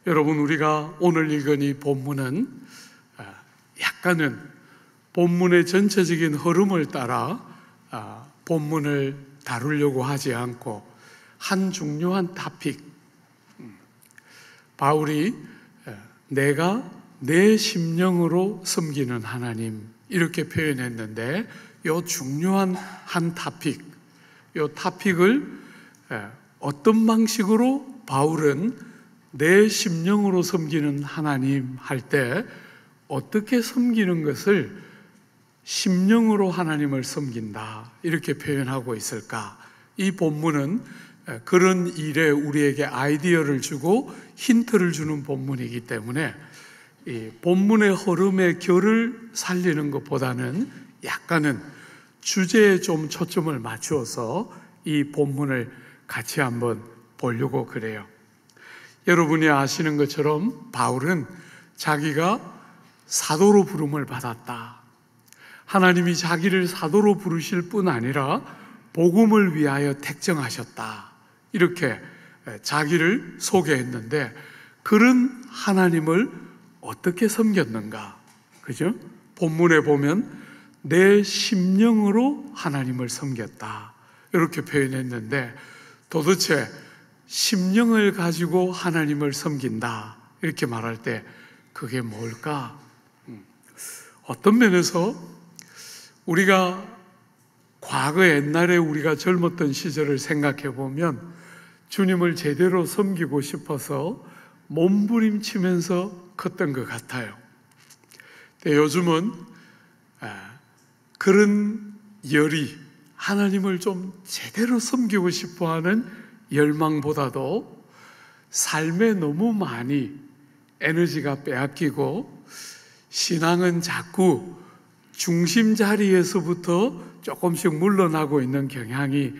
여러분, 우리가 오늘 읽은 이 본문은 약간은 본문의 전체적인 흐름을 따라 본문을 다루려고 하지 않고 한 중요한 토픽, 바울이 내가 내 심령으로 섬기는 하나님, 이렇게 표현했는데, 이 중요한 한 토픽, 이 토픽을 어떤 방식으로 바울은 내 심령으로 섬기는 하나님 할 때 어떻게 섬기는 것을 심령으로 하나님을 섬긴다, 이렇게 표현하고 있을까? 이 본문은 그런 일에 우리에게 아이디어를 주고 힌트를 주는 본문이기 때문에 이 본문의 흐름의 결을 살리는 것보다는 약간은 주제에 좀 초점을 맞추어서 이 본문을 같이 한번 보려고 그래요. 여러분이 아시는 것처럼 바울은 자기가 사도로 부름을 받았다, 하나님이 자기를 사도로 부르실 뿐 아니라 복음을 위하여 택정하셨다, 이렇게 자기를 소개했는데, 그런 하나님을 어떻게 섬겼는가? 그죠? 본문에 보면 내 심령으로 하나님을 섬겼다, 이렇게 표현했는데, 도대체 심령을 가지고 하나님을 섬긴다, 이렇게 말할 때 그게 뭘까? 어떤 면에서 우리가 과거 옛날에 우리가 젊었던 시절을 생각해 보면 주님을 제대로 섬기고 싶어서 몸부림치면서 컸던 것 같아요. 근데 요즘은 그런 열이, 하나님을 좀 제대로 섬기고 싶어하는 열망보다도 삶에 너무 많이 에너지가 빼앗기고, 신앙은 자꾸 중심 자리에서부터 조금씩 물러나고 있는 경향이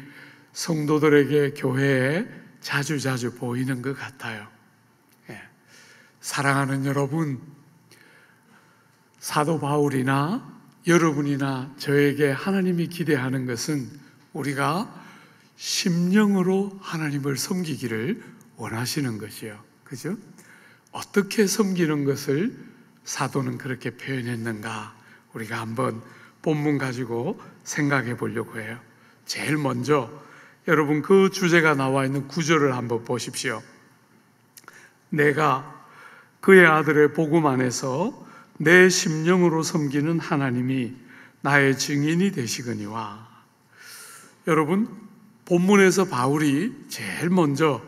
성도들에게, 교회에 자주 보이는 것 같아요. 사랑하는 여러분, 사도 바울이나 여러분이나 저에게 하나님이 기대하는 것은 우리가 심령으로 하나님을 섬기기를 원하시는 것이요. 그죠? 어떻게 섬기는 것을 사도는 그렇게 표현했는가? 우리가 한번 본문 가지고 생각해 보려고 해요. 제일 먼저 여러분, 그 주제가 나와 있는 구절을 한번 보십시오. 내가 그의 아들의 복음 안에서 내 심령으로 섬기는 하나님이 나의 증인이 되시거니와. 여러분, 본문에서 바울이 제일 먼저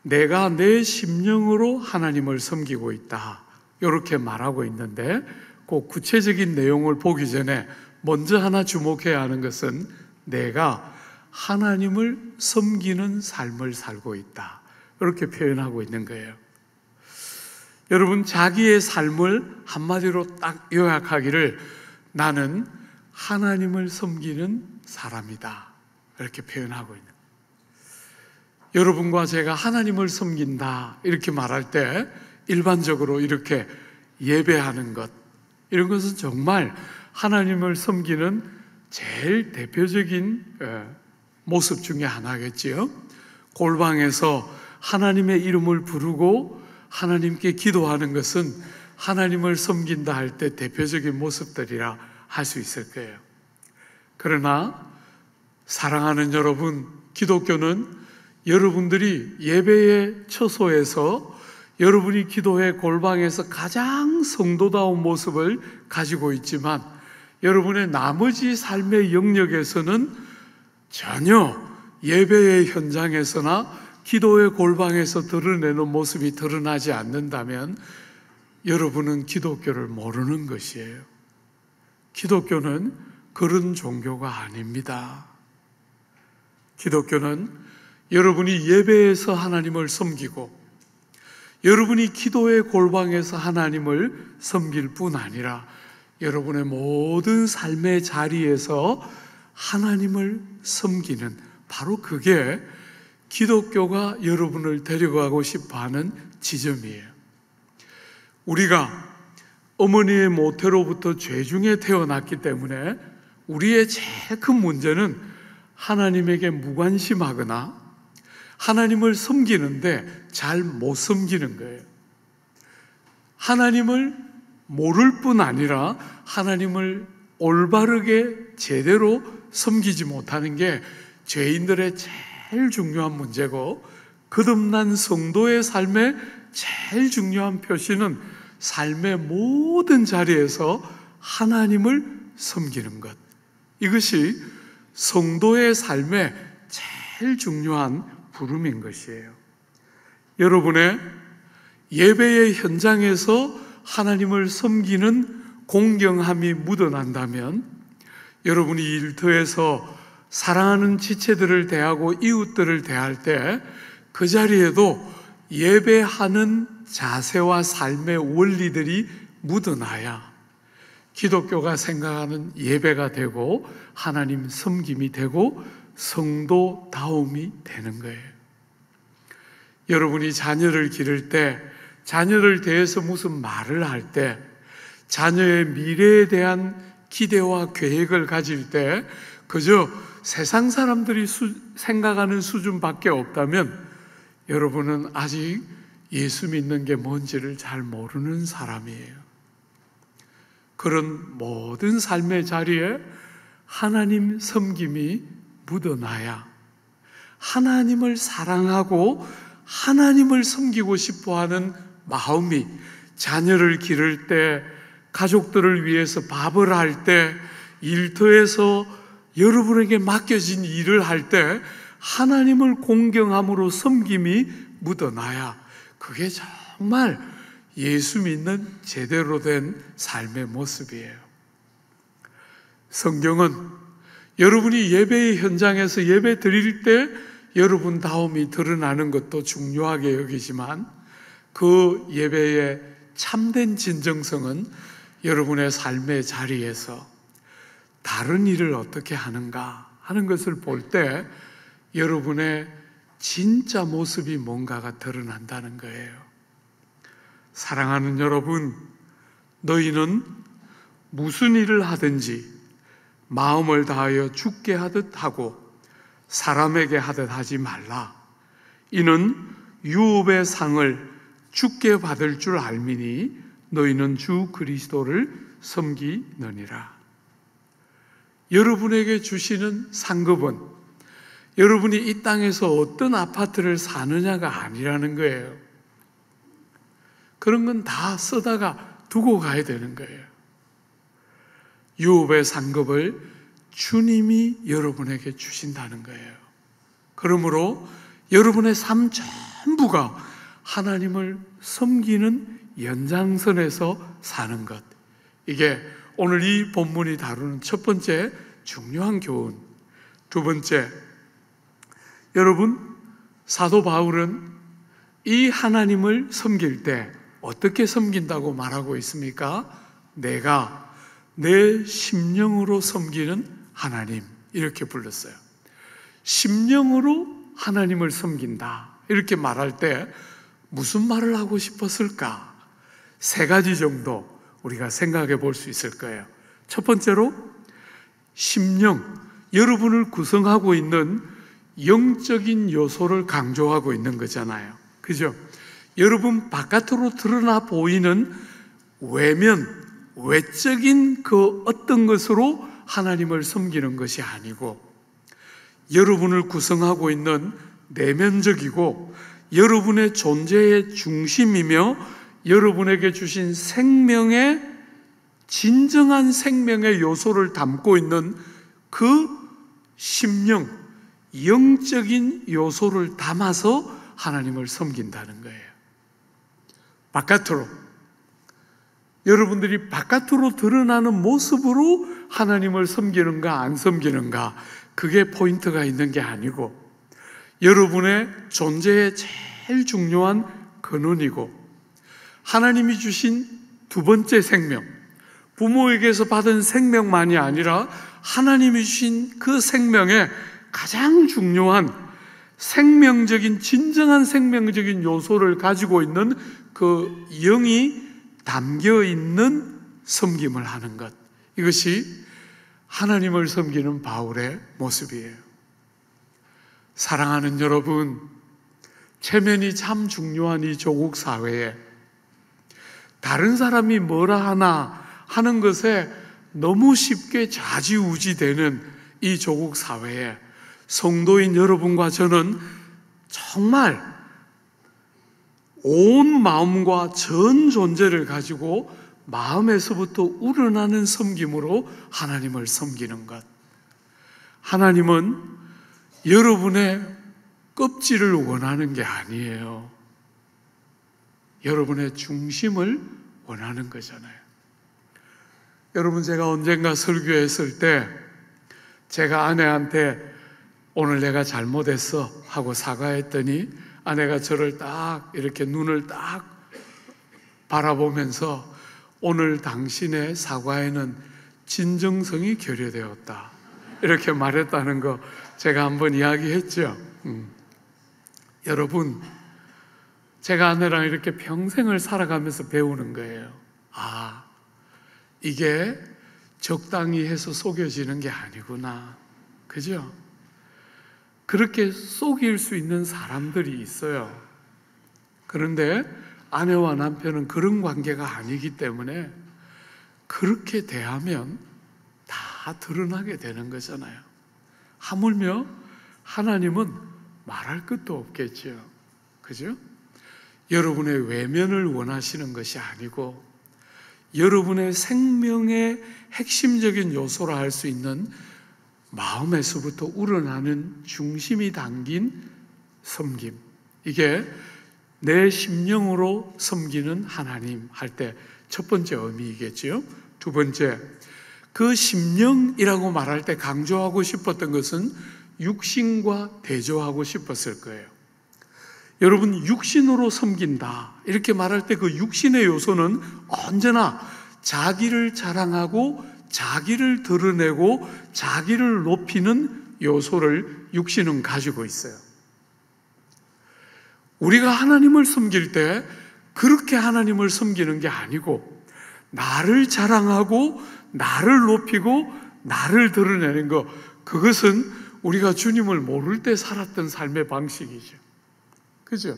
내가 내 심령으로 하나님을 섬기고 있다, 이렇게 말하고 있는데, 그 구체적인 내용을 보기 전에 먼저 하나 주목해야 하는 것은 내가 하나님을 섬기는 삶을 살고 있다, 이렇게 표현하고 있는 거예요. 여러분, 자기의 삶을 한마디로 딱 요약하기를 나는 하나님을 섬기는 사람이다, 이렇게 표현하고 있는 거예요. 여러분과 제가 하나님을 섬긴다 이렇게 말할 때 일반적으로 이렇게 예배하는 것, 이런 것은 정말 하나님을 섬기는 제일 대표적인 모습 중에 하나겠지요. 골방에서 하나님의 이름을 부르고 하나님께 기도하는 것은 하나님을 섬긴다 할 때 대표적인 모습들이라 할 수 있을 거예요. 그러나 사랑하는 여러분, 기독교는 여러분들이 예배의 처소에서, 여러분이 기도의 골방에서 가장 성도다운 모습을 가지고 있지만, 여러분의 나머지 삶의 영역에서는 전혀 예배의 현장에서나 기도의 골방에서 드러내는 모습이 드러나지 않는다면 여러분은 기독교를 모르는 것이에요. 기독교는 그런 종교가 아닙니다. 기독교는 여러분이 예배에서 하나님을 섬기고 여러분이 기도의 골방에서 하나님을 섬길 뿐 아니라 여러분의 모든 삶의 자리에서 하나님을 섬기는, 바로 그게 기독교가 여러분을 데려가고 싶어하는 지점이에요. 우리가 어머니의 모태로부터 죄 중에 태어났기 때문에 우리의 제일 큰 문제는 하나님에게 무관심하거나 하나님을 섬기는데 잘 못 섬기는 거예요. 하나님을 모를 뿐 아니라 하나님을 올바르게 제대로 섬기지 못하는 게 죄인들의 제일 중요한 문제고, 거듭난 성도의 삶의 제일 중요한 표시는 삶의 모든 자리에서 하나님을 섬기는 것. 이것이 성도의 삶의 제일 중요한 부름인 것이에요. 여러분의 예배의 현장에서 하나님을 섬기는 공경함이 묻어난다면, 여러분이 일터에서 사랑하는 지체들을 대하고 이웃들을 대할 때 그 자리에도 예배하는 자세와 삶의 원리들이 묻어나야 기독교가 생각하는 예배가 되고 하나님 섬김이 되고 성도다움이 되는 거예요. 여러분이 자녀를 기를 때, 자녀를 대해서 무슨 말을 할 때, 자녀의 미래에 대한 기대와 계획을 가질 때 그저 세상 사람들이 생각하는 수준밖에 없다면 여러분은 아직 예수 믿는 게 뭔지를 잘 모르는 사람이에요. 그런 모든 삶의 자리에 하나님 섬김이 묻어나야 하나님을 사랑하고 하나님을 섬기고 싶어하는 마음이 자녀를 기를 때, 가족들을 위해서 밥을 할 때, 일터에서 여러분에게 맡겨진 일을 할 때 하나님을 공경함으로 섬김이 묻어나야 그게 정말 예수 믿는 제대로 된 삶의 모습이에요. 성경은 여러분이 예배의 현장에서 예배 드릴 때 여러분다움이 드러나는 것도 중요하게 여기지만, 그 예배의 참된 진정성은 여러분의 삶의 자리에서 다른 일을 어떻게 하는가 하는 것을 볼 때 여러분의 진짜 모습이 뭔가가 드러난다는 거예요. 사랑하는 여러분, 너희는 무슨 일을 하든지 마음을 다하여 주께 하듯 하고 사람에게 하듯 하지 말라. 이는 유업의 상을 주께 받을 줄 알미니 너희는 주 그리스도를 섬기느니라. 여러분에게 주시는 상급은 여러분이 이 땅에서 어떤 아파트를 사느냐가 아니라는 거예요. 그런 건 다 쓰다가 두고 가야 되는 거예요. 유업의 상급을 주님이 여러분에게 주신다는 거예요. 그러므로 여러분의 삶 전부가 하나님을 섬기는 연장선에서 사는 것, 이게 오늘 이 본문이 다루는 첫 번째 중요한 교훈. 두 번째, 여러분, 사도 바울은 이 하나님을 섬길 때 어떻게 섬긴다고 말하고 있습니까? 내가 내 심령으로 섬기는 하나님, 이렇게 불렀어요. 심령으로 하나님을 섬긴다 이렇게 말할 때 무슨 말을 하고 싶었을까? 세 가지 정도 우리가 생각해 볼 수 있을 거예요. 첫 번째로, 심령, 여러분을 구성하고 있는 영적인 요소를 강조하고 있는 거잖아요. 그죠? 여러분 바깥으로 드러나 보이는 외면, 외적인 그 어떤 것으로 하나님을 섬기는 것이 아니고, 여러분을 구성하고 있는 내면적이고 여러분의 존재의 중심이며 여러분에게 주신 생명의, 진정한 생명의 요소를 담고 있는 그 심령, 영적인 요소를 담아서 하나님을 섬긴다는 거예요. 바깥으로, 여러분들이 바깥으로 드러나는 모습으로 하나님을 섬기는가 안 섬기는가, 그게 포인트가 있는 게 아니고 여러분의 존재의 제일 중요한 근원이고, 하나님이 주신 두 번째 생명, 부모에게서 받은 생명만이 아니라 하나님이 주신 그 생명의 가장 중요한 생명적인, 진정한 생명적인 요소를 가지고 있는 그 영이 담겨 있는 섬김을 하는 것, 이것이 하나님을 섬기는 바울의 모습이에요. 사랑하는 여러분, 체면이 참 중요한 이 조국 사회에 다른 사람이 뭐라 하나 하는 것에 너무 쉽게 좌지우지되는 이 조국 사회에 성도인 여러분과 저는 정말 온 마음과 전 존재를 가지고 마음에서부터 우러나는 섬김으로 하나님을 섬기는 것. 하나님은 여러분의 껍질을 원하는 게 아니에요. 여러분의 중심을 원하는 거잖아요. 여러분, 제가 언젠가 설교했을 때 제가 아내한테 오늘 내가 잘못했어 하고 사과했더니 아내가 저를 딱 이렇게 눈을 딱 바라보면서 오늘 당신의 사과에는 진정성이 결여되었다 이렇게 말했다는 거 제가 한번 이야기했죠. 여러분, 제가 아내랑 이렇게 평생을 살아가면서 배우는 거예요. 아, 이게 적당히 해서 속여지는 게 아니구나. 그죠? 그렇게 속일 수 있는 사람들이 있어요. 그런데 아내와 남편은 그런 관계가 아니기 때문에 그렇게 대하면 다 드러나게 되는 거잖아요. 하물며 하나님은 말할 것도 없겠죠. 그죠? 여러분의 외면을 원하시는 것이 아니고 여러분의 생명의 핵심적인 요소라 할 수 있는 마음에서부터 우러나는 중심이 담긴 섬김, 이게 내 심령으로 섬기는 하나님 할 때 첫 번째 의미이겠지요. 두 번째, 그 심령이라고 말할 때 강조하고 싶었던 것은 육신과 대조하고 싶었을 거예요. 여러분, 육신으로 섬긴다 이렇게 말할 때 그 육신의 요소는 언제나 자기를 자랑하고 자기를 드러내고 자기를 높이는 요소를 육신은 가지고 있어요. 우리가 하나님을 섬길 때 그렇게 하나님을 섬기는 게 아니고 나를 자랑하고 나를 높이고 나를 드러내는 것, 그것은 우리가 주님을 모를 때 살았던 삶의 방식이죠. 그죠?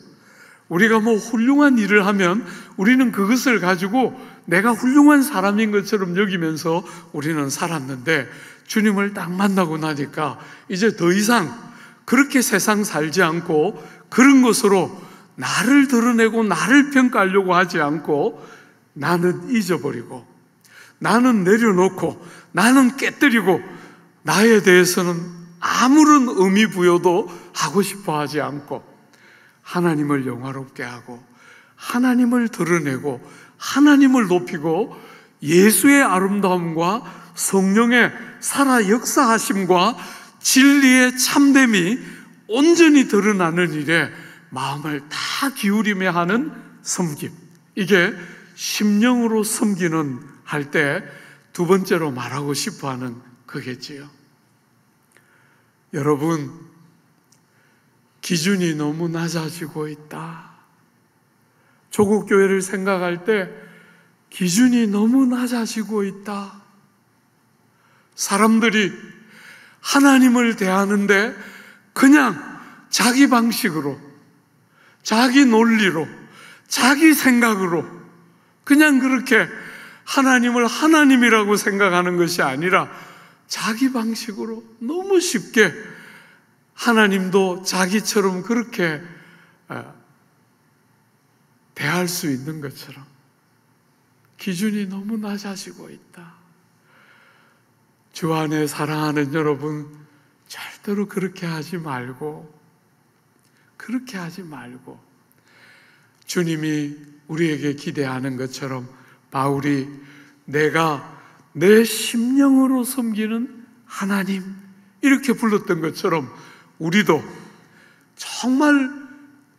우리가 뭐 훌륭한 일을 하면 우리는 그것을 가지고 내가 훌륭한 사람인 것처럼 여기면서 우리는 살았는데 주님을 딱 만나고 나니까 이제 더 이상 그렇게 세상 살지 않고 그런 것으로 나를 드러내고 나를 평가하려고 하지 않고 나는 잊어버리고 나는 내려놓고 나는 깨뜨리고 나에 대해서는 아무런 의미 부여도 하고 싶어 하지 않고 하나님을 영화롭게 하고 하나님을 드러내고 하나님을 높이고 예수의 아름다움과 성령의 살아 역사하심과 진리의 참됨이 온전히 드러나는 일에 마음을 다 기울이며 하는 섬김, 이게 심령으로 섬기는 할 때 두 번째로 말하고 싶어하는 거겠지요. 여러분, 기준이 너무 낮아지고 있다. 조국 교회를 생각할 때 기준이 너무 낮아지고 있다. 사람들이 하나님을 대하는데 그냥 자기 방식으로, 자기 논리로, 자기 생각으로 그냥 그렇게 하나님을 하나님이라고 생각하는 것이 아니라 자기 방식으로 너무 쉽게 하나님도 자기처럼 그렇게 대할 수 있는 것처럼 기준이 너무 낮아지고 있다. 주 안에 사랑하는 여러분, 절대로 그렇게 하지 말고 주님이 우리에게 기대하는 것처럼 바울이 내가 내 심령으로 섬기는 하나님 이렇게 불렀던 것처럼 우리도 정말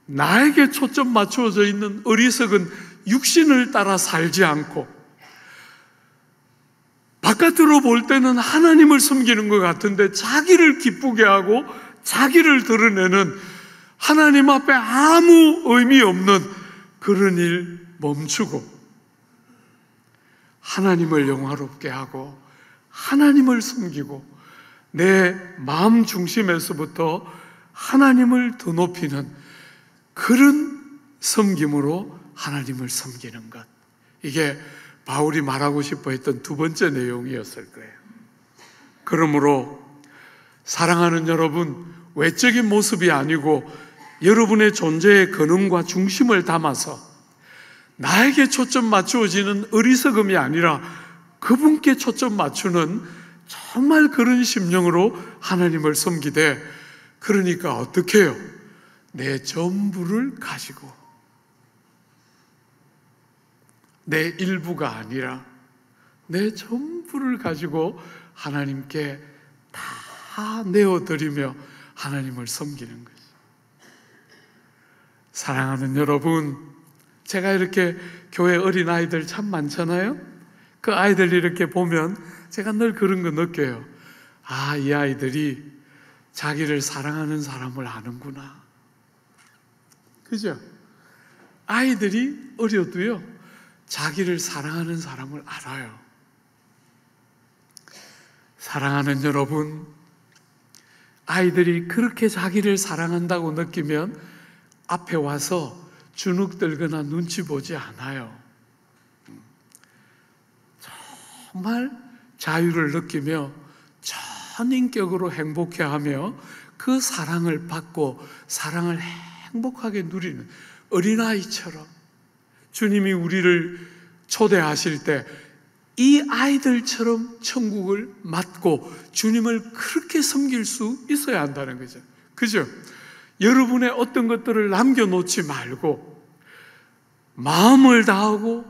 나에게 초점 맞추어져 있는 어리석은 육신을 따라 살지 않고 바깥으로 볼 때는 하나님을 섬기는 것 같은데 자기를 기쁘게 하고 자기를 드러내는 하나님 앞에 아무 의미 없는 그런 일 멈추고 하나님을 영화롭게 하고 하나님을 섬기고 내 마음 중심에서부터 하나님을 더 높이는 그런 섬김으로 하나님을 섬기는 것, 이게 바울이 말하고 싶어 했던 두 번째 내용이었을 거예요. 그러므로 사랑하는 여러분, 외적인 모습이 아니고 여러분의 존재의 근원과 중심을 담아서 나에게 초점 맞추어지는 어리석음이 아니라 그분께 초점 맞추는 정말 그런 심령으로 하나님을 섬기되, 그러니까 어떻게 해요? 내 전부를 가지고, 내 일부가 아니라 내 전부를 가지고 하나님께 다 내어드리며 하나님을 섬기는 거죠. 사랑하는 여러분, 제가 이렇게 교회 어린아이들 참 많잖아요. 그 아이들 이렇게 보면 제가 늘 그런 거 느껴요. 아, 이 아이들이 자기를 사랑하는 사람을 아는구나. 그죠? 아이들이 어려도요, 자기를 사랑하는 사람을 알아요. 사랑하는 여러분, 아이들이 그렇게 자기를 사랑한다고 느끼면 앞에 와서 주눅 들거나 눈치 보지 않아요. 정말 자유를 느끼며 전인격으로 행복해하며 그 사랑을 받고 사랑을 행복하게 누리는 어린아이처럼 주님이 우리를 초대하실 때 이 아이들처럼 천국을 맞고 주님을 그렇게 섬길 수 있어야 한다는 거죠. 그죠? 여러분의 어떤 것들을 남겨놓지 말고 마음을 다하고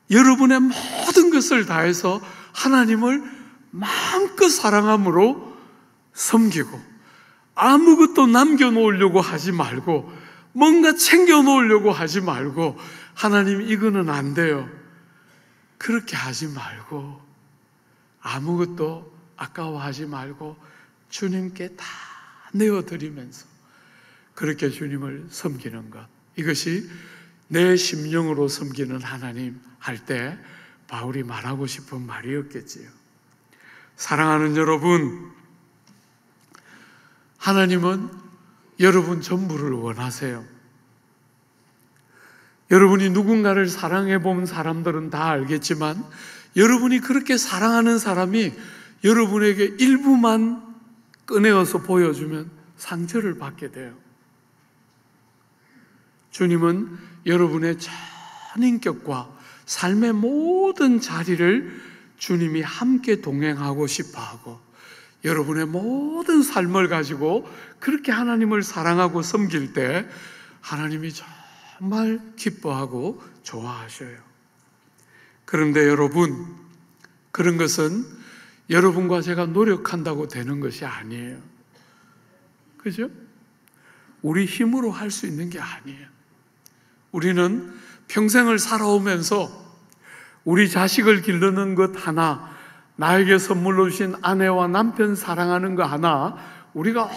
여러분의 모든 것을 다해서 하나님을 마음껏 사랑함으로 섬기고, 아무것도 남겨놓으려고 하지 말고 뭔가 챙겨놓으려고 하지 말고, 하나님 이거는 안 돼요, 그렇게 하지 말고, 아무것도 아까워하지 말고 주님께 다 내어드리면서 그렇게 주님을 섬기는 것, 이것이 내 심령으로 섬기는 하나님 할 때 바울이 말하고 싶은 말이었겠지요. 사랑하는 여러분, 하나님은 여러분 전부를 원하세요. 여러분이 누군가를 사랑해 본 사람들은 다 알겠지만, 여러분이 그렇게 사랑하는 사람이 여러분에게 일부만 꺼내어서 보여주면 상처를 받게 돼요. 주님은 여러분의 전인격과 삶의 모든 자리를 주님이 함께 동행하고 싶어 하고, 여러분의 모든 삶을 가지고 그렇게 하나님을 사랑하고 섬길 때 하나님이 정말 기뻐하고 좋아하셔요. 그런데 여러분, 그런 것은 여러분과 제가 노력한다고 되는 것이 아니에요. 그죠? 우리 힘으로 할 수 있는 게 아니에요. 우리는 평생을 살아오면서 우리 자식을 기르는 것 하나, 나에게 선물로 주신 아내와 남편 사랑하는 거 하나, 우리가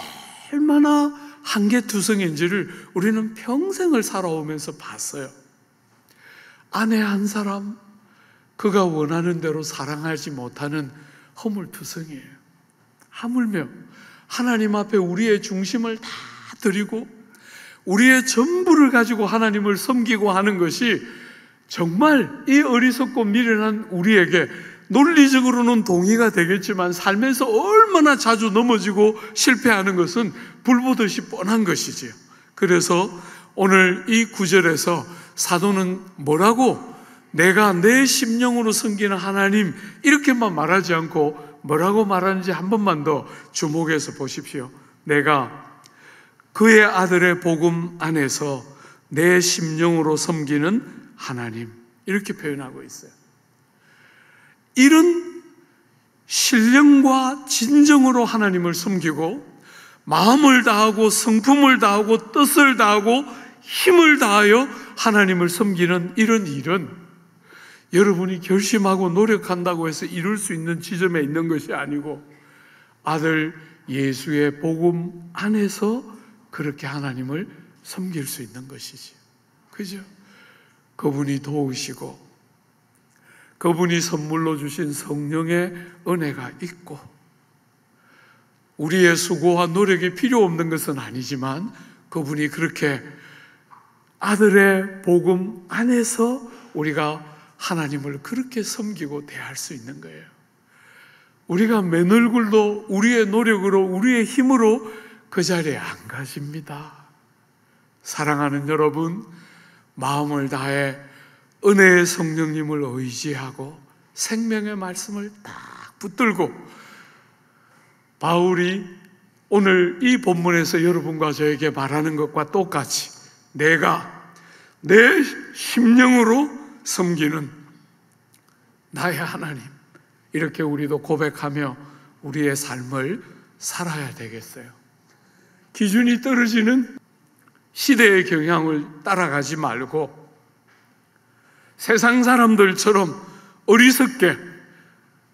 얼마나 한계투성인지를 우리는 평생을 살아오면서 봤어요. 아내 한 사람, 그가 원하는 대로 사랑하지 못하는 허물투성이에요. 하물며 하나님 앞에 우리의 중심을 다 드리고 우리의 전부를 가지고 하나님을 섬기고 하는 것이 정말 이 어리석고 미련한 우리에게 논리적으로는 동의가 되겠지만 삶에서 얼마나 자주 넘어지고 실패하는 것은 불보듯이 뻔한 것이지요. 그래서 오늘 이 구절에서 사도는 뭐라고, 내가 내 심령으로 섬기는 하나님, 이렇게만 말하지 않고 뭐라고 말하는지 한 번만 더 주목해서 보십시오. 내가 그의 아들의 복음 안에서 내 심령으로 섬기는 하나님, 이렇게 표현하고 있어요. 이런 신령과 진정으로 하나님을 섬기고 마음을 다하고 성품을 다하고 뜻을 다하고 힘을 다하여 하나님을 섬기는 이런 일은 여러분이 결심하고 노력한다고 해서 이룰 수 있는 지점에 있는 것이 아니고 아들 예수의 복음 안에서 그렇게 하나님을 섬길 수 있는 것이지. 그죠? 그분이 도우시고 그분이 선물로 주신 성령의 은혜가 있고 우리의 수고와 노력이 필요 없는 것은 아니지만 그분이 그렇게 아들의 복음 안에서 우리가 하나님을 그렇게 섬기고 대할 수 있는 거예요. 우리가 맨 얼굴도 우리의 노력으로, 우리의 힘으로 그 자리에 안 가십니다. 사랑하는 여러분, 마음을 다해 은혜의 성령님을 의지하고 생명의 말씀을 딱 붙들고, 바울이 오늘 이 본문에서 여러분과 저에게 말하는 것과 똑같이 내가 내 심령으로 섬기는 나의 하나님, 이렇게 우리도 고백하며 우리의 삶을 살아야 되겠어요. 기준이 떨어지는 시대의 경향을 따라가지 말고 세상 사람들처럼 어리석게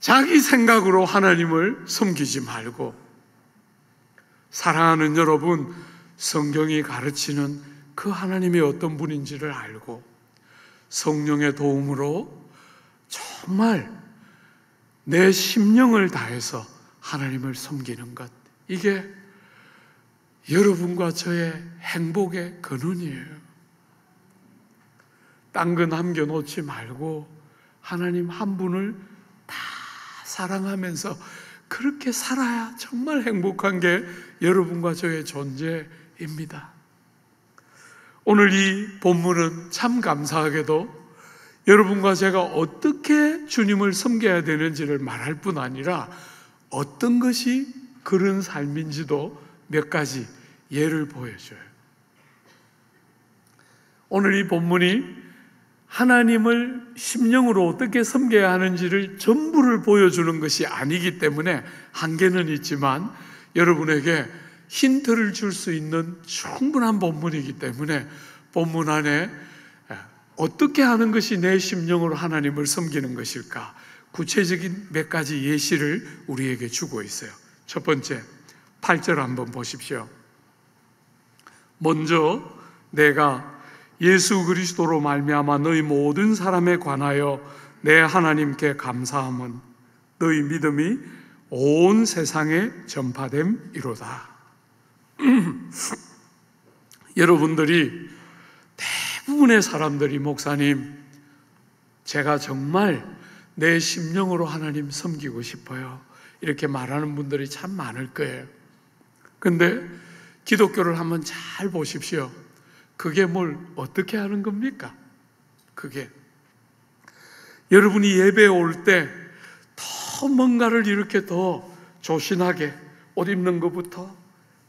자기 생각으로 하나님을 섬기지 말고, 사랑하는 여러분, 성경이 가르치는 그 하나님이 어떤 분인지를 알고 성령의 도움으로 정말 내 심령을 다해서 하나님을 섬기는 것, 이게 여러분과 저의 행복의 근원이에요. 딴 거 남겨놓지 말고 하나님 한 분을 다 사랑하면서 그렇게 살아야 정말 행복한 게 여러분과 저의 존재입니다. 오늘 이 본문은 참 감사하게도 여러분과 제가 어떻게 주님을 섬겨야 되는지를 말할 뿐 아니라 어떤 것이 그런 삶인지도 몇 가지 예를 보여줘요. 오늘 이 본문이 하나님을 심령으로 어떻게 섬겨야 하는지를 전부를 보여주는 것이 아니기 때문에 한계는 있지만 여러분에게 힌트를 줄 수 있는 충분한 본문이기 때문에 본문 안에 어떻게 하는 것이 내 심령으로 하나님을 섬기는 것일까, 구체적인 몇 가지 예시를 우리에게 주고 있어요. 첫 번째, 8절 한번 보십시오. 먼저 내가 예수 그리스도로 말미암아 너희 모든 사람에 관하여 내 하나님께 감사함은 너희 믿음이 온 세상에 전파됨이로다. 여러분들이, 대부분의 사람들이 목사님, 제가 정말 내 심령으로 하나님 섬기고 싶어요, 이렇게 말하는 분들이 참 많을 거예요. 근데 기독교를 한번 잘 보십시오. 그게 뭘 어떻게 하는 겁니까? 그게 여러분이 예배에 올 때 더 뭔가를 이렇게 더 조신하게, 옷 입는 것부터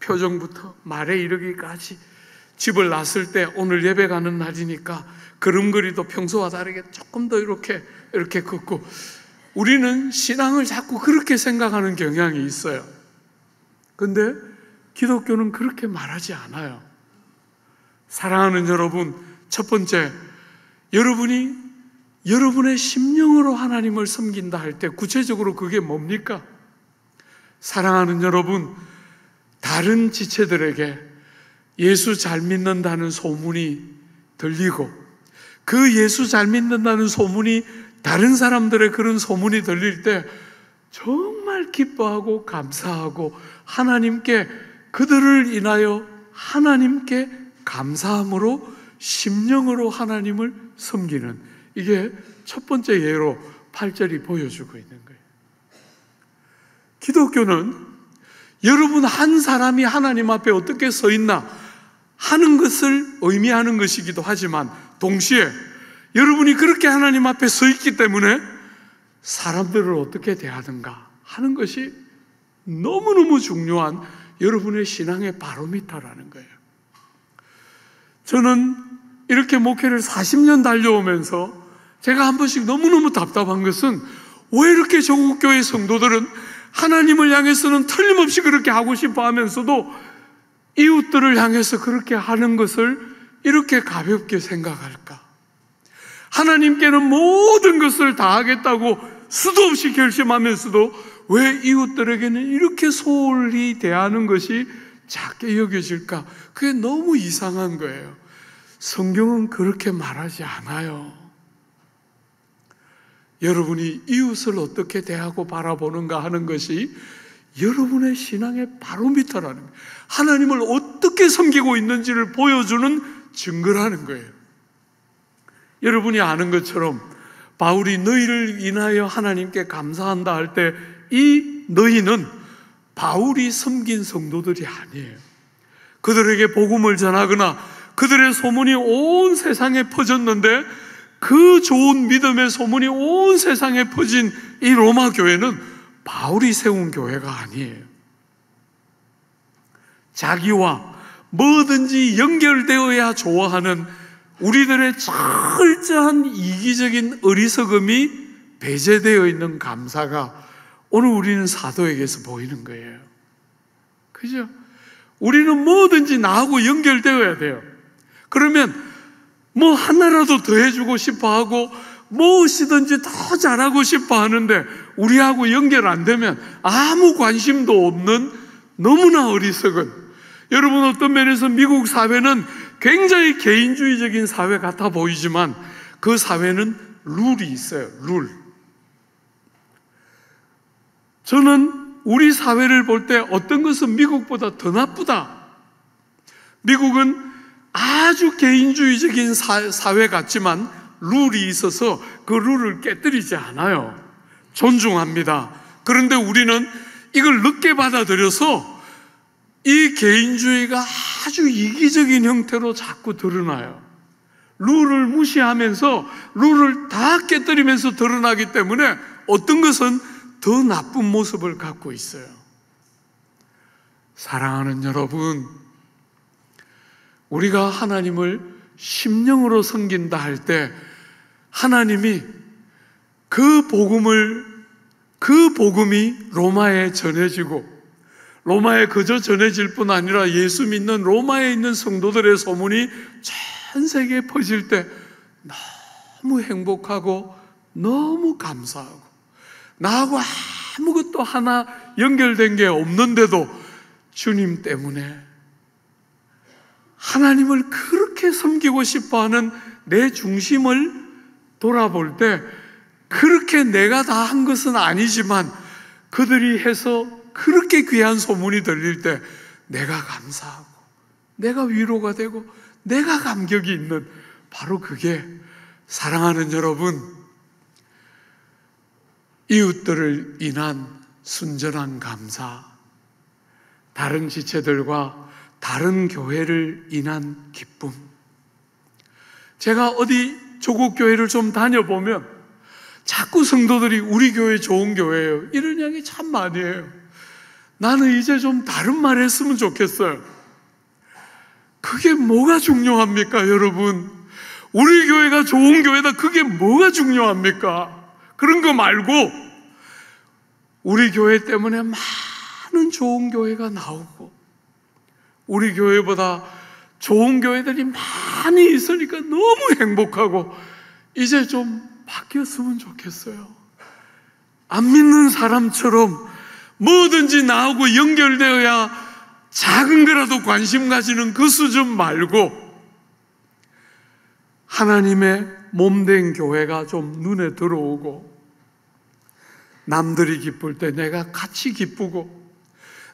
표정부터 말에 이르기까지, 집을 났을 때 오늘 예배 가는 날이니까 걸음걸이도 평소와 다르게 조금 더 이렇게 걷고, 우리는 신앙을 자꾸 그렇게 생각하는 경향이 있어요. 근데 기독교는 그렇게 말하지 않아요. 사랑하는 여러분, 첫 번째, 여러분이 여러분의 심령으로 하나님을 섬긴다 할 때 구체적으로 그게 뭡니까? 사랑하는 여러분, 다른 지체들에게 예수 잘 믿는다는 소문이 들리고, 그 예수 잘 믿는다는 소문이 다른 사람들의 그런 소문이 들릴 때 정말 기뻐하고 감사하고 하나님께, 그들을 인하여 하나님께 감사함으로 심령으로 하나님을 섬기는, 이게 첫 번째 예로 8절이 보여주고 있는 거예요. 기독교는 여러분 한 사람이 하나님 앞에 어떻게 서 있나 하는 것을 의미하는 것이기도 하지만, 동시에 여러분이 그렇게 하나님 앞에 서 있기 때문에 사람들을 어떻게 대하는가 하는 것이 너무너무 중요한 여러분의 신앙의 바로미터라는 거예요. 저는 이렇게 목회를 40년 달려오면서 제가 한 번씩 너무너무 답답한 것은, 왜 이렇게 조국교회 성도들은 하나님을 향해서는 틀림없이 그렇게 하고 싶어 하면서도 이웃들을 향해서 그렇게 하는 것을 이렇게 가볍게 생각할까? 하나님께는 모든 것을 다 하겠다고 수도 없이 결심하면서도 왜 이웃들에게는 이렇게 소홀히 대하는 것이 작게 여겨질까? 그게 너무 이상한 거예요. 성경은 그렇게 말하지 않아요. 여러분이 이웃을 어떻게 대하고 바라보는가 하는 것이 여러분의 신앙의 바로미터라는 거예요. 하나님을 어떻게 섬기고 있는지를 보여주는 증거라는 거예요. 여러분이 아는 것처럼 바울이 너희를 인하여 하나님께 감사한다 할 때 이 너희는 바울이 섬긴 성도들이 아니에요. 그들에게 복음을 전하거나 그들의 소문이 온 세상에 퍼졌는데 그 좋은 믿음의 소문이 온 세상에 퍼진 이 로마 교회는 바울이 세운 교회가 아니에요. 자기와 뭐든지 연결되어야 좋아하는 우리들의 철저한 이기적인 어리석음이 배제되어 있는 감사가 오늘 우리는 사도에게서 보이는 거예요. 그죠? 우리는 뭐든지 나하고 연결되어야 돼요. 그러면 뭐 하나라도 더 해주고 싶어 하고 무엇이든지 더 잘하고 싶어 하는데 우리하고 연결 안 되면 아무 관심도 없는 너무나 어리석은, 여러분 어떤 면에서 미국 사회는 굉장히 개인주의적인 사회 같아 보이지만 그 사회는 룰이 있어요. 룰. 저는 우리 사회를 볼 때 어떤 것은 미국보다 더 나쁘다. 미국은 아주 개인주의적인 사회 같지만 룰이 있어서 그 룰을 깨뜨리지 않아요. 존중합니다. 그런데 우리는 이걸 늦게 받아들여서 이 개인주의가 아주 이기적인 형태로 자꾸 드러나요. 룰을 무시하면서 룰을 다 깨뜨리면서 드러나기 때문에 어떤 것은 더 나쁜 모습을 갖고 있어요. 사랑하는 여러분, 우리가 하나님을 심령으로 섬긴다 할 때 하나님이 그 복음이 로마에 전해지고 로마에 그저 전해질 뿐 아니라 예수 믿는 로마에 있는 성도들의 소문이 전 세계에 퍼질 때 너무 행복하고 너무 감사하고 나하고 아무것도 하나 연결된 게 없는데도 주님 때문에 하나님을 그렇게 섬기고 싶어하는 내 중심을 돌아볼 때 그렇게 내가 다 한 것은 아니지만 그들이 해서 그렇게 귀한 소문이 들릴 때 내가 감사하고 내가 위로가 되고 내가 감격이 있는, 바로 그게 사랑하는 여러분, 이웃들을 인한 순전한 감사, 다른 지체들과 다른 교회를 인한 기쁨. 제가 어디 조국 교회를 좀 다녀보면 자꾸 성도들이 우리 교회 좋은 교회예요 이런 이야기 참 많이 해요. 나는 이제 좀 다른 말 했으면 좋겠어요. 그게 뭐가 중요합니까, 여러분? 우리 교회가 좋은 교회다, 그게 뭐가 중요합니까? 그런 거 말고 우리 교회 때문에 많은 좋은 교회가 나오고 우리 교회보다 좋은 교회들이 많이 있으니까 너무 행복하고 이제 좀 바뀌었으면 좋겠어요. 안 믿는 사람처럼 뭐든지 나하고 연결되어야 작은 거라도 관심 가지는 그 수준 말고 하나님의 몸된 교회가 좀 눈에 들어오고 남들이 기쁠 때 내가 같이 기쁘고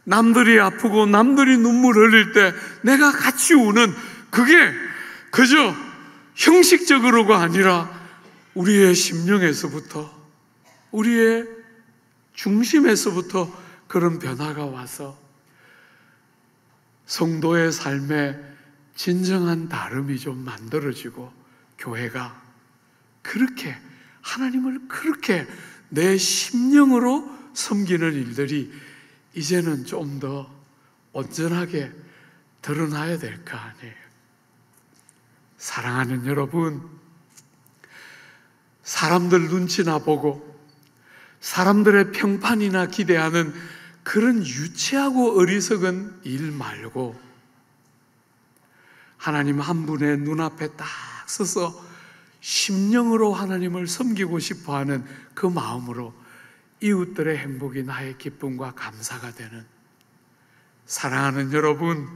남들이 아프고 남들이 눈물 흘릴 때 내가 같이 우는, 그게 그저 형식적으로가 아니라 우리의 심령에서부터 우리의 중심에서부터 그런 변화가 와서 성도의 삶에 진정한 다름이 좀 만들어지고 교회가 그렇게 하나님을 그렇게 내 심령으로 섬기는 일들이 이제는 좀 더 온전하게 드러나야 될 거 아니에요. 사랑하는 여러분, 사람들 눈치나 보고 사람들의 평판이나 기대하는 그런 유치하고 어리석은 일 말고 하나님 한 분의 눈앞에 딱 서서 심령으로 하나님을 섬기고 싶어하는 그 마음으로 이웃들의 행복이 나의 기쁨과 감사가 되는, 사랑하는 여러분,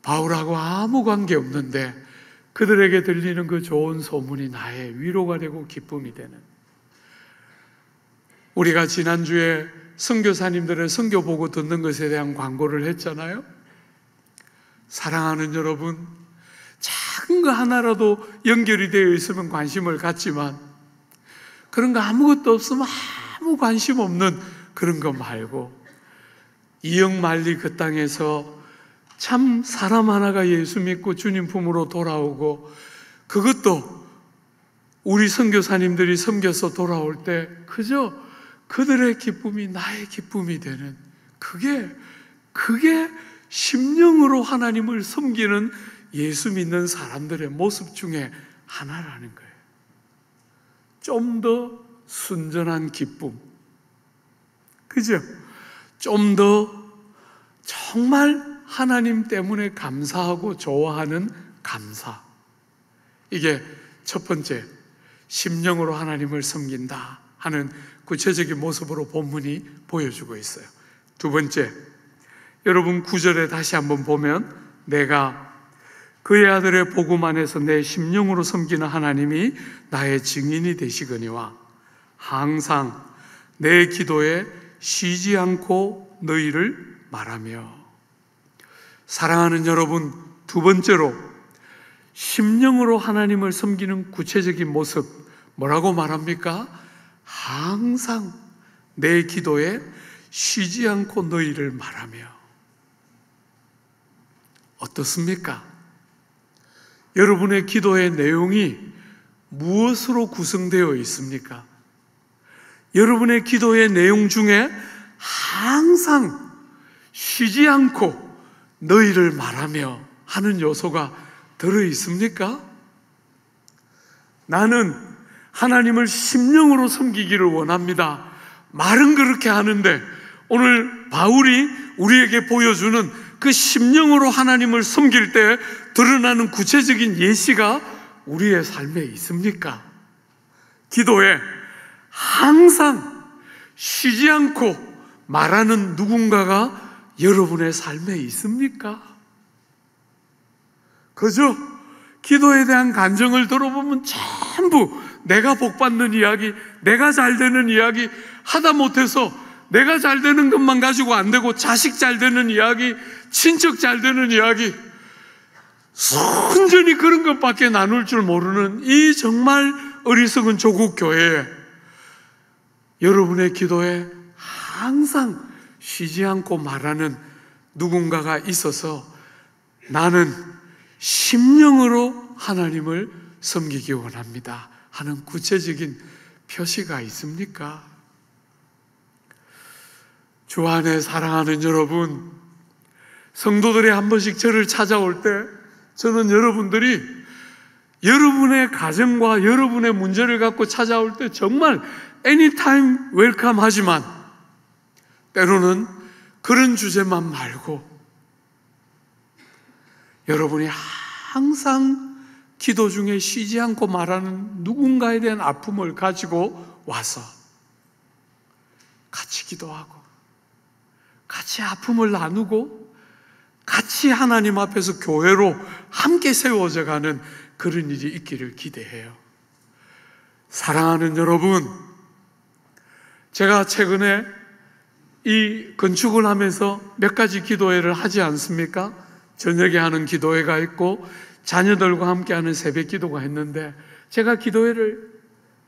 바울하고 아무 관계 없는데 그들에게 들리는 그 좋은 소문이 나의 위로가 되고 기쁨이 되는, 우리가 지난주에 선교사님들의 선교 보고 듣는 것에 대한 광고를 했잖아요. 사랑하는 여러분, 작은 작은 거 하나라도 연결이 되어 있으면 관심을 갖지만 그런 거 아무것도 없으면 아무 관심 없는 그런 거 말고 이역만리 그 땅에서 참 사람 하나가 예수 믿고 주님 품으로 돌아오고 그것도 우리 선교사님들이 섬겨서 돌아올 때 그저 그들의 기쁨이 나의 기쁨이 되는 그게 심령으로 하나님을 섬기는 예수 믿는 사람들의 모습 중에 하나라는 거예요. 좀 더 순전한 기쁨, 그죠? 좀 더 정말 하나님 때문에 감사하고 좋아하는 감사. 이게 첫 번째, 심령으로 하나님을 섬긴다 하는 구체적인 모습으로 본문이 보여주고 있어요. 두 번째, 여러분 9절에 다시 한번 보면 내가 그의 아들의 복음 안에서 내 심령으로 섬기는 하나님이 나의 증인이 되시거니와 항상 내 기도에 쉬지 않고 너희를 말하며. 사랑하는 여러분, 두 번째로 심령으로 하나님을 섬기는 구체적인 모습 뭐라고 말합니까? 항상 내 기도에 쉬지 않고 너희를 말하며. 어떻습니까? 여러분의 기도의 내용이 무엇으로 구성되어 있습니까? 여러분의 기도의 내용 중에 항상 쉬지 않고 너희를 말하며 하는 요소가 들어 있습니까? 나는 하나님을 심령으로 섬기기를 원합니다. 말은 그렇게 하는데 오늘 바울이 우리에게 보여주는 그 심령으로 하나님을 섬길 때 드러나는 구체적인 예시가 우리의 삶에 있습니까? 기도에 항상 쉬지 않고 말하는 누군가가 여러분의 삶에 있습니까? 그죠? 기도에 대한 간증을 들어보면 전부 내가 복받는 이야기, 내가 잘 되는 이야기, 하다 못해서 내가 잘 되는 것만 가지고 안 되고 자식 잘 되는 이야기, 친척 잘 되는 이야기, 순전히 그런 것밖에 나눌 줄 모르는 이 정말 어리석은 조국 교회에 여러분의 기도에 항상 쉬지 않고 말하는 누군가가 있어서 나는 심령으로 하나님을 섬기기 원합니다 하는 구체적인 표시가 있습니까? 주 안에 사랑하는 여러분, 성도들이 한 번씩 저를 찾아올 때 저는 여러분들이 여러분의 가정과 여러분의 문제를 갖고 찾아올 때 정말 anytime welcome 하지만 때로는 그런 주제만 말고 여러분이 항상 기도 중에 쉬지 않고 말하는 누군가에 대한 아픔을 가지고 와서 같이 기도하고 같이 아픔을 나누고 같이 하나님 앞에서 교회로 함께 세워져 가는 그런 일이 있기를 기대해요. 사랑하는 여러분, 제가 최근에 이 건축을 하면서 몇 가지 기도회를 하지 않습니까? 저녁에 하는 기도회가 있고 자녀들과 함께 하는 새벽 기도가 있는데 제가 기도회를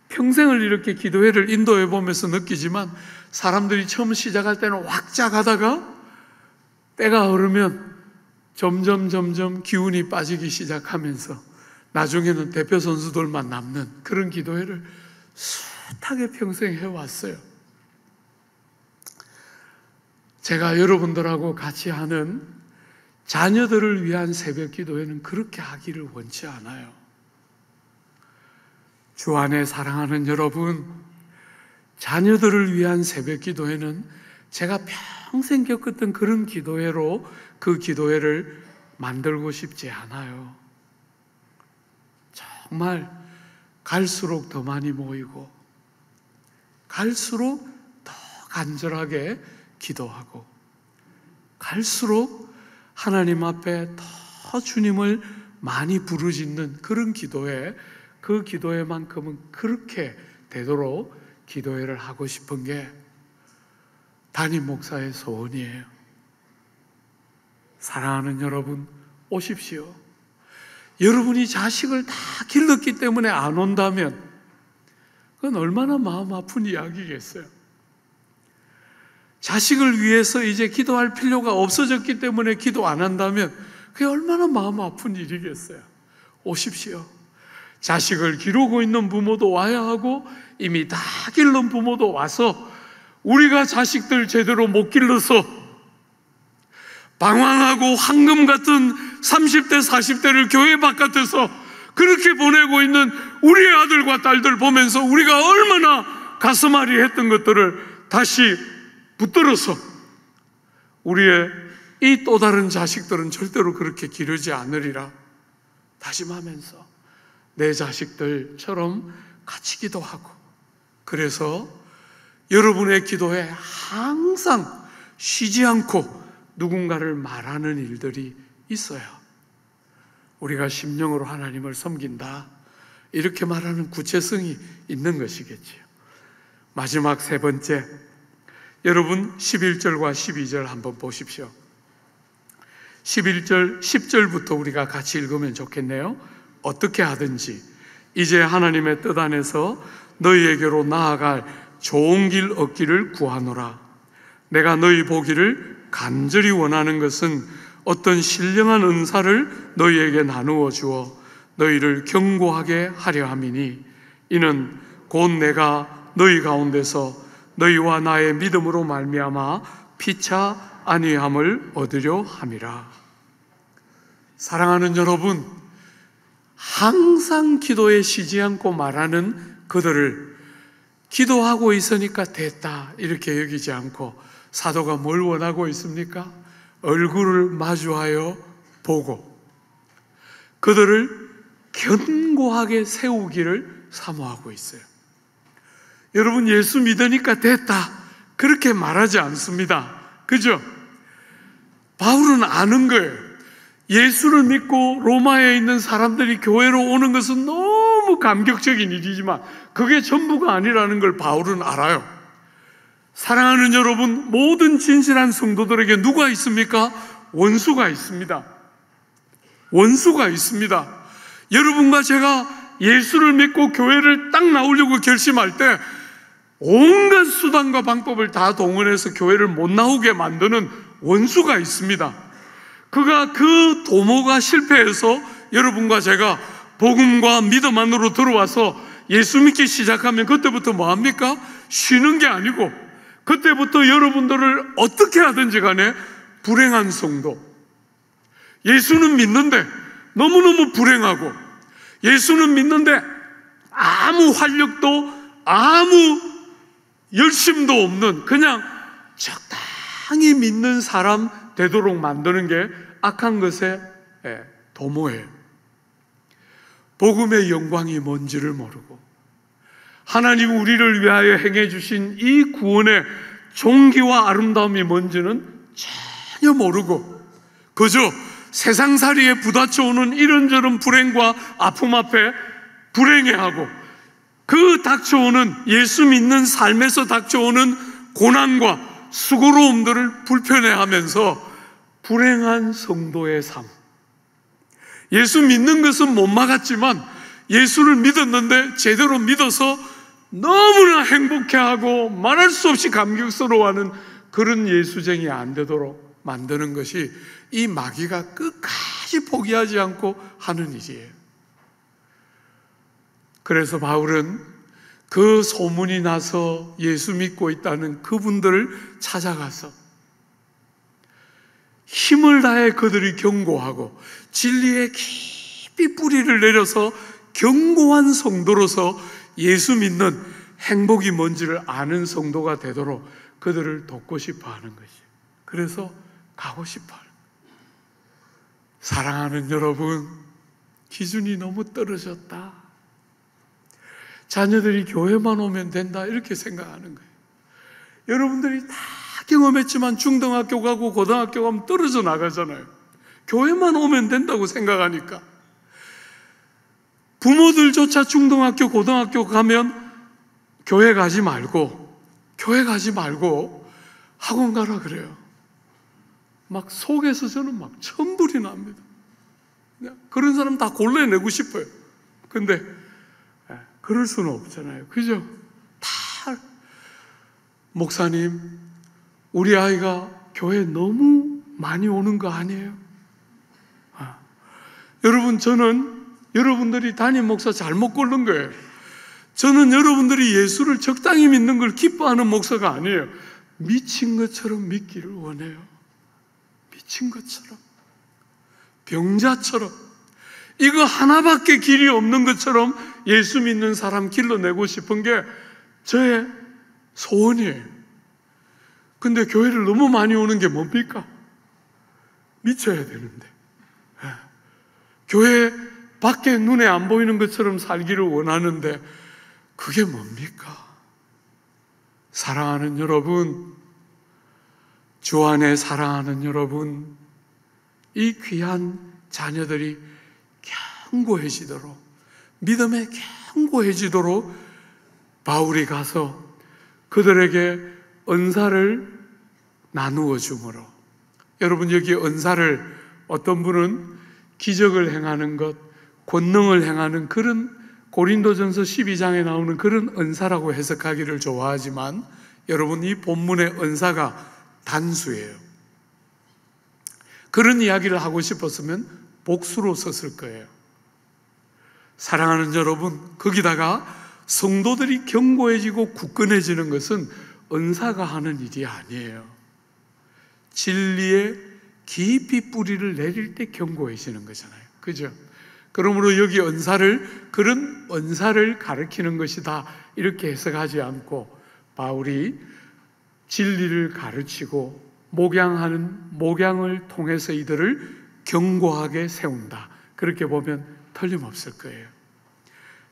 평생을 이렇게 기도회를 인도해 보면서 느끼지만 사람들이 처음 시작할 때는 왁자 가다가 때가 흐르면 점점 기운이 빠지기 시작하면서 나중에는 대표 선수들만 남는 그런 기도회를 숱하게 평생 해왔어요. 제가 여러분들하고 같이 하는 자녀들을 위한 새벽 기도회는 그렇게 하기를 원치 않아요. 주 안에 사랑하는 여러분, 자녀들을 위한 새벽 기도회는 제가 평생 겪었던 그런 기도회로 그 기도회를 만들고 싶지 않아요. 정말 갈수록 더 많이 모이고 갈수록 더 간절하게 기도하고 갈수록 하나님 앞에 더 주님을 많이 부르짖는 그런 기도회, 그 기도회만큼은 그렇게 되도록 기도회를 하고 싶은 게 담임 목사의 소원이에요. 사랑하는 여러분, 오십시오. 여러분이 자식을 다 길렀기 때문에 안 온다면 그건 얼마나 마음 아픈 이야기겠어요. 자식을 위해서 이제 기도할 필요가 없어졌기 때문에 기도 안 한다면 그게 얼마나 마음 아픈 일이겠어요. 오십시오. 자식을 기르고 있는 부모도 와야 하고 이미 다 기른 부모도 와서 우리가 자식들 제대로 못 길러서 방황하고 황금 같은 30대 40대를 교회 바깥에서 그렇게 보내고 있는 우리의 아들과 딸들 보면서 우리가 얼마나 가슴앓이 했던 것들을 다시 붙들어서 우리의 이 또 다른 자식들은 절대로 그렇게 기르지 않으리라 다짐하면서 내 자식들처럼 같이 기도하고, 그래서 여러분의 기도에 항상 쉬지 않고 누군가를 말하는 일들이 있어요. 우리가 심령으로 하나님을 섬긴다 이렇게 말하는 구체성이 있는 것이겠지요. 마지막 세 번째, 여러분 11절과 12절 한번 보십시오. 11절, 10절부터 우리가 같이 읽으면 좋겠네요. 어떻게 하든지 이제 하나님의 뜻 안에서 너희에게로 나아갈 좋은 길 얻기를 구하노라. 내가 너희 보기를 간절히 원하는 것은 어떤 신령한 은사를 너희에게 나누어 주어 너희를 견고하게 하려 함이니 이는 곧 내가 너희 가운데서 너희와 나의 믿음으로 말미암아 피차 안위함을 얻으려 함이라. 사랑하는 여러분, 항상 기도에 쉬지 않고 말하는 그들을 기도하고 있으니까 됐다 이렇게 여기지 않고 사도가 뭘 원하고 있습니까? 얼굴을 마주하여 보고 그들을 견고하게 세우기를 사모하고 있어요. 여러분, 예수 믿으니까 됐다 그렇게 말하지 않습니다. 그죠? 바울은 아는 거예요. 예수를 믿고 로마에 있는 사람들이 교회로 오는 것은 너무 감격적인 일이지만 그게 전부가 아니라는 걸 바울은 알아요. 사랑하는 여러분, 모든 진실한 성도들에게 누가 있습니까? 원수가 있습니다. 원수가 있습니다. 여러분과 제가 예수를 믿고 교회를 딱 나오려고 결심할 때 온갖 수단과 방법을 다 동원해서 교회를 못 나오게 만드는 원수가 있습니다. 그가 그 도모가 실패해서 여러분과 제가 복음과 믿음 안으로 들어와서 예수 믿기 시작하면 그때부터 뭐합니까? 쉬는 게 아니고 그때부터 여러분들을 어떻게 하든지 간에 불행한 성도, 예수는 믿는데 너무너무 불행하고 예수는 믿는데 아무 활력도 아무 열심도 없는 그냥 적당히 믿는 사람 되도록 만드는 게 악한 것의 도모예요. 복음의 영광이 뭔지를 모르고 하나님 우리를 위하여 행해 주신 이 구원의 존귀와 아름다움이 뭔지는 전혀 모르고 그저 세상살이에 부딪혀오는 이런저런 불행과 아픔 앞에 불행해하고 그 닥쳐오는 예수 믿는 삶에서 닥쳐오는 고난과 수고로움들을 불편해하면서 불행한 성도의 삶. 예수 믿는 것은 못 막았지만 예수를 믿었는데 제대로 믿어서 너무나 행복해하고 말할 수 없이 감격스러워하는 그런 예수쟁이 안 되도록 만드는 것이 이 마귀가 끝까지 포기하지 않고 하는 일이에요. 그래서 바울은 그 소문이 나서 예수 믿고 있다는 그분들을 찾아가서 힘을 다해 그들이 견고하고 진리에 깊이 뿌리를 내려서 견고한 성도로서 예수 믿는 행복이 뭔지를 아는 성도가 되도록 그들을 돕고 싶어 하는 것이에요. 그래서 가고 싶어 하는 거예요. 사랑하는 여러분, 기준이 너무 떨어졌다. 자녀들이 교회만 오면 된다 이렇게 생각하는 거예요. 여러분들이 다 경험했지만 중등학교 가고 고등학교 가면 떨어져 나가잖아요. 교회만 오면 된다고 생각하니까 부모들조차 중등학교 고등학교 가면 교회 가지 말고 학원 가라 그래요. 막 속에서 저는 막 천불이 납니다. 그런 사람 다 골라내고 싶어요. 근데 그럴 수는 없잖아요. 그죠? 다 목사님, 우리 아이가 교회 너무 많이 오는 거 아니에요? 여러분, 저는 여러분들이 담임 목사 잘못 고른 거예요. 저는 여러분들이 예수를 적당히 믿는 걸 기뻐하는 목사가 아니에요. 미친 것처럼 믿기를 원해요. 미친 것처럼, 병자처럼, 이거 하나밖에 길이 없는 것처럼 예수 믿는 사람 길러내고 싶은 게 저의 소원이에요. 근데 교회를 너무 많이 오는 게 뭡니까? 미쳐야 되는데, 교회 밖에 눈에 안 보이는 것처럼 살기를 원하는데 그게 뭡니까? 사랑하는 여러분, 주 안에 사랑하는 여러분, 이 귀한 자녀들이 견고해지도록, 믿음에 견고해지도록 바울이 가서 그들에게 은사를 나누어 주므로, 여러분, 여기 은사를 어떤 분은 기적을 행하는 것, 권능을 행하는 그런 고린도전서 12장에 나오는 그런 은사라고 해석하기를 좋아하지만, 여러분, 이 본문의 은사가 단수예요. 그런 이야기를 하고 싶었으면 복수로 썼을 거예요. 사랑하는 여러분, 거기다가 성도들이 견고해지고 굳건해지는 것은 은사가 하는 일이 아니에요. 진리에 깊이 뿌리를 내릴 때 견고해지는 거잖아요. 그죠? 그러므로 여기 은사를, 그런 은사를 가르치는 것이다, 이렇게 해석하지 않고 바울이 진리를 가르치고 목양을 통해서 이들을 견고하게 세운다, 그렇게 보면 틀림없을 거예요.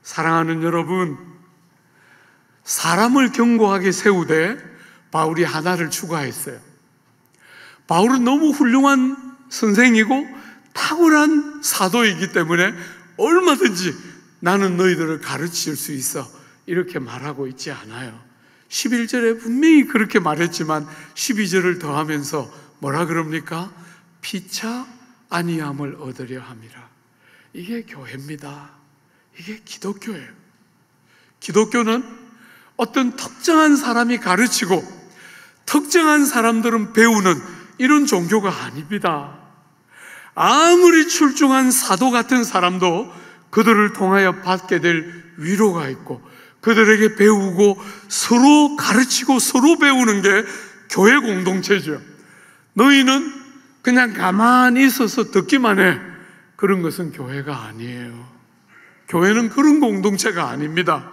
사랑하는 여러분, 사람을 견고하게 세우되 바울이 하나를 추가했어요. 바울은 너무 훌륭한 선생이고 탁월한 사도이기 때문에 얼마든지 나는 너희들을 가르칠 수 있어, 이렇게 말하고 있지 않아요. 11절에 분명히 그렇게 말했지만 12절을 더하면서 뭐라 그럽니까? 피차 아니함을 얻으려 함이라. 이게 교회입니다. 이게 기독교예요. 기독교는 어떤 특정한 사람이 가르치고 특정한 사람들은 배우는 이런 종교가 아닙니다. 아무리 출중한 사도 같은 사람도 그들을 통하여 받게 될 위로가 있고, 그들에게 배우고 서로 가르치고 서로 배우는 게 교회 공동체죠. 너희는 그냥 가만히 있어서 듣기만 해, 그런 것은 교회가 아니에요. 교회는 그런 공동체가 아닙니다.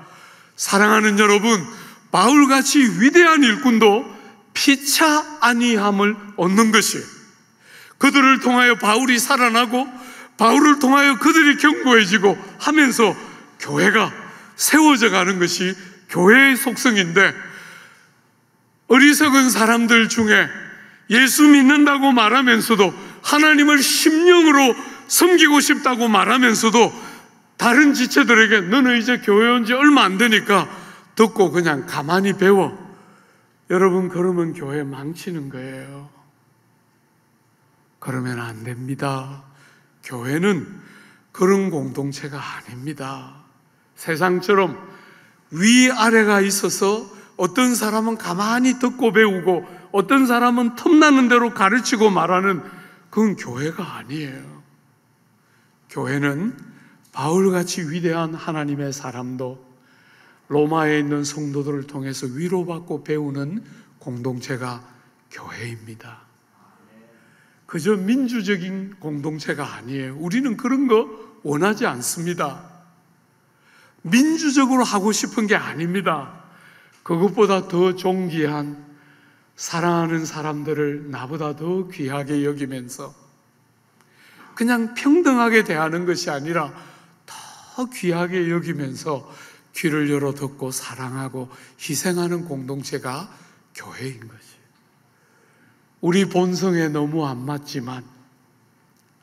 사랑하는 여러분, 바울같이 위대한 일꾼도 피차 아니함을 얻는 것이에요. 그들을 통하여 바울이 살아나고 바울을 통하여 그들이 견고해지고 하면서 교회가 세워져 가는 것이 교회의 속성인데, 어리석은 사람들 중에 예수 믿는다고 말하면서도 하나님을 심령으로 섬기고 싶다고 말하면서도 다른 지체들에게 너는 이제 교회 온 지 얼마 안 되니까 듣고 그냥 가만히 배워. 여러분, 그러면 교회 망치는 거예요. 그러면 안 됩니다. 교회는 그런 공동체가 아닙니다. 세상처럼 위아래가 있어서 어떤 사람은 가만히 듣고 배우고 어떤 사람은 틈나는 대로 가르치고 말하는, 그건 교회가 아니에요. 교회는 바울같이 위대한 하나님의 사람도 로마에 있는 성도들을 통해서 위로받고 배우는 공동체가 교회입니다. 그저 민주적인 공동체가 아니에요. 우리는 그런 거 원하지 않습니다. 민주적으로 하고 싶은 게 아닙니다. 그것보다 더 존귀한, 사랑하는 사람들을 나보다 더 귀하게 여기면서 그냥 평등하게 대하는 것이 아니라 더 귀하게 여기면서 귀를 열어 듣고 사랑하고 희생하는 공동체가 교회인 것이에요. 우리 본성에 너무 안 맞지만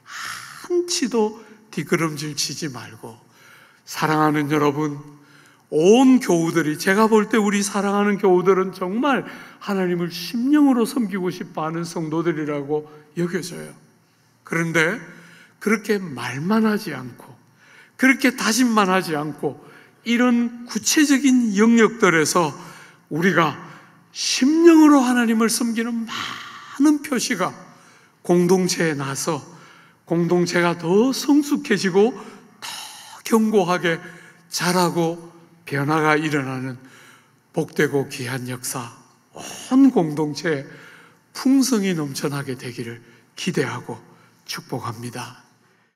한치도 뒷걸음질 치지 말고, 사랑하는 여러분, 온 교우들이, 제가 볼 때 우리 사랑하는 교우들은 정말 하나님을 심령으로 섬기고 싶어 하는 성도들이라고 여겨져요. 그런데 그렇게 말만 하지 않고 그렇게 다짐만 하지 않고 이런 구체적인 영역들에서 우리가 심령으로 하나님을 섬기는 많은 표시가 공동체에 나서 공동체가 더 성숙해지고 더 견고하게 자라고 변화가 일어나는 복되고 귀한 역사, 온 공동체에 풍성이 넘쳐나게 되기를 기대하고 축복합니다.